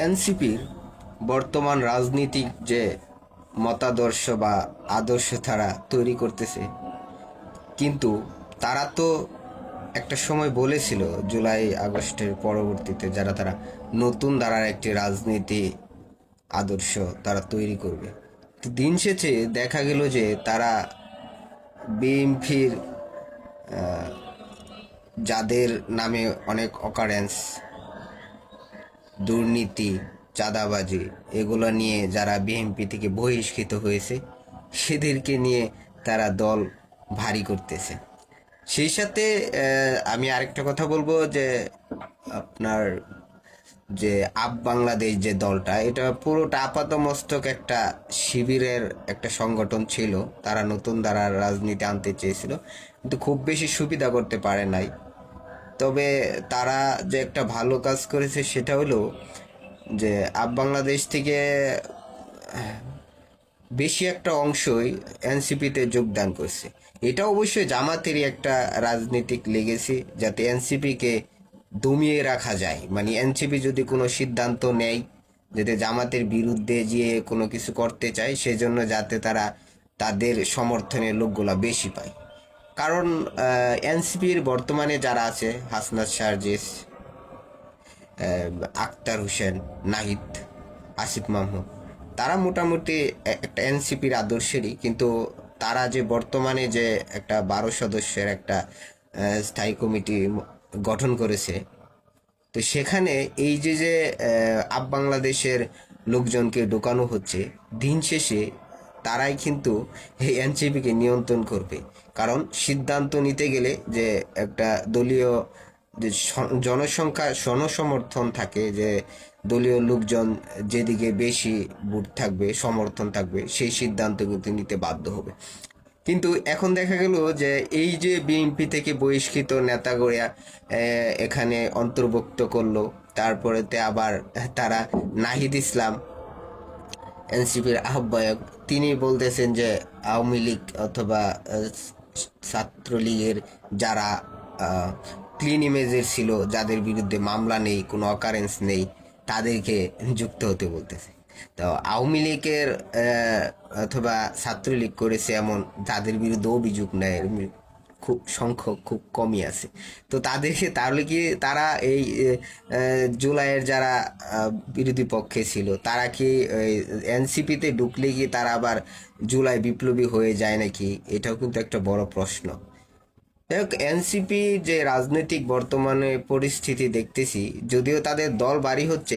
এনসিপির বর্তমান রাজনীতিক যে মতাদর্শ বা আদর্শ তারা তৈরি করতেছে, কিন্তু তারা তো একটা সময় বলেছিল জুলাই আগস্টের পরবর্তীতে যারা তারা নতুন ধারার একটি রাজনীতি আদর্শ তারা তৈরি করবে। তো দিন শেষে দেখা গেল যে তারা বিএনপির যাদের নামে অনেক অকারেন্স, দুর্নীতি, চাঁদাবাজি এগুলো নিয়ে যারা বিএনপি থেকে বহিষ্কৃত হয়েছে সেদেরকে নিয়ে তারা দল ভারী করতেছে। সেই সাথে আমি আরেকটা কথা বলবো যে আপনার যে বাংলাদেশ যে দলটা, এটা পুরোটা আপাতমস্তক একটা শিবিরের একটা সংগঠন ছিল। তারা নতুন ধারার রাজনীতি আনতে চেয়েছিল, কিন্তু খুব বেশি সুবিধা করতে পারে নাই। তবে তারা যে একটা ভালো কাজ করেছে সেটা হলো যে বাংলাদেশ থেকে বেশি একটা অংশই এনসিপিতে যোগদান করছে। এটা অবশ্যই জামাতেরই একটা রাজনৈতিক লেগেসি, যাতে এনসিপিকে দমিয়ে রাখা যায়। মানে এনসিপি যদি কোনো সিদ্ধান্ত নেয়, যাতে জামাতের বিরুদ্ধে গিয়ে কোনো কিছু করতে চায়, সেজন্য যাতে তারা তাদের সমর্থনের লোকগুলা বেশি পায়। কারণ এনসিপির বর্তমানে যারা আছে, হাসনাত শারজিস, আক্তার হোসেন, নাহিদ, আসিফ মাহমুদ, তারা মোটামুটি একটা এনসিপির আদর্শেরই, কিন্তু তারা যে বর্তমানে যে একটা 12 সদস্যের একটা স্থায়ী কমিটি গঠন করেছে, তো সেখানে এই যে যে বাংলাদেশের লোকজনকে ঢোকানো হচ্ছে, দিন শেষে তারাই কিন্তু এই এনসিপিকে নিয়ন্ত্রণ করবে। কারণ সিদ্ধান্ত নিতে গেলে যে একটা দলীয় যে জনসংখ্যা জনসমর্থন থাকে, যে দলীয় লোকজন যেদিকে বেশি ভোট থাকবে, সমর্থন থাকবে, সেই সিদ্ধান্ত কিন্তু নিতে বাধ্য হবে। কিন্তু এখন দেখা গেল যে এই যে বিএনপি থেকে বহিষ্কৃত নেতাগোড়া এখানে অন্তর্ভুক্ত করলো, তারপরেতে আবার তারা নাহিদ ইসলাম, এনসিপির আহ্বায়ক, তিনি বলতেছেন যে আওয়ামী লীগ অথবা ছাত্রলীগের যারা ক্লিন ইমেজের ছিল, যাদের বিরুদ্ধে মামলা নেই, কোনো অকারেন্স নেই, তাদেরকে যুক্ত হতে বলতেছে। তো আওয়ামী লীগের অথবা ছাত্রলীগ করেছে এমন যাদের বিরুদ্ধে অভিযোগ নেয় খুব সংখ্যক খুব কমই আছে। তো তাদেরকে তাহলে কি তারা এই জুলাইয়ের যারা বিরোধী পক্ষে ছিল, তারা কি এনসিপিতে ঢুকলে কি তারা আবার জুলাই বিপ্লবী হয়ে যায় নাকি? এটাও কিন্তু একটা বড় প্রশ্ন। যাই হোক, এনসিপি যে রাজনৈতিক বর্তমানে পরিস্থিতি দেখতেছি, যদিও তাদের দল ভারী হচ্ছে,